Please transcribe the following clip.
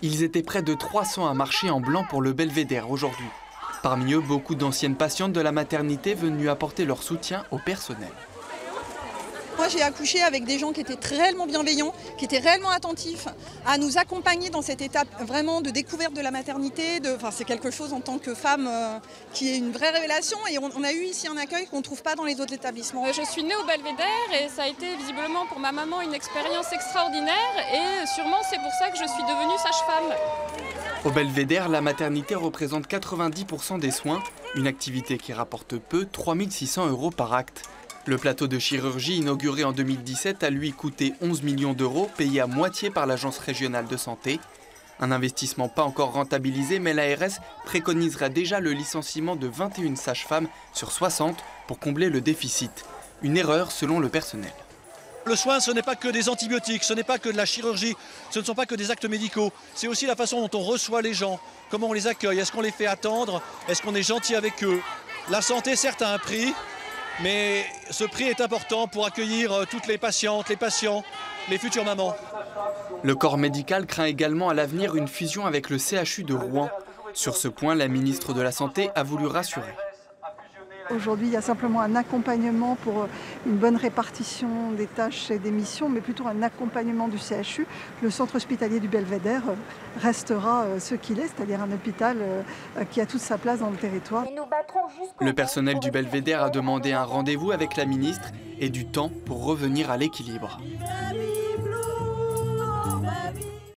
Ils étaient près de 300 à marcher en blanc pour le Belvédère aujourd'hui. Parmi eux, beaucoup d'anciennes patientes de la maternité venues apporter leur soutien au personnel. Moi, j'ai accouché avec des gens qui étaient réellement bienveillants, qui étaient réellement attentifs à nous accompagner dans cette étape vraiment de découverte de la maternité. C'est quelque chose en tant que femme qui est une vraie révélation. Et on a eu ici un accueil qu'on ne trouve pas dans les autres établissements. Je suis née au Belvédère et ça a été visiblement pour ma maman une expérience extraordinaire. Et sûrement c'est pour ça que je suis devenue sage-femme. Au Belvédère, la maternité représente 90% des soins, une activité qui rapporte peu, 3 600 € par acte. Le plateau de chirurgie inauguré en 2017 a lui coûté 11 millions d'euros, payé à moitié par l'Agence régionale de santé. Un investissement pas encore rentabilisé, mais l'ARS préconisera déjà le licenciement de 21 sages-femmes sur 60 pour combler le déficit. Une erreur selon le personnel. Le soin, ce n'est pas que des antibiotiques, ce n'est pas que de la chirurgie, ce ne sont pas que des actes médicaux. C'est aussi la façon dont on reçoit les gens, comment on les accueille, est-ce qu'on les fait attendre, est-ce qu'on est gentil avec eux. La santé, certes, a un prix. Mais ce prix est important pour accueillir toutes les patientes, les patients, les futures mamans. Le corps médical craint également à l'avenir une fusion avec le CHU de Rouen. Sur ce point, la ministre de la Santé a voulu rassurer. Aujourd'hui, il y a simplement un accompagnement pour une bonne répartition des tâches et des missions, mais plutôt un accompagnement du CHU. Le centre hospitalier du Belvédère restera ce qu'il est, c'est-à-dire un hôpital qui a toute sa place dans le territoire. Le personnel du Belvédère a demandé un rendez-vous avec la ministre et du temps pour revenir à l'équilibre.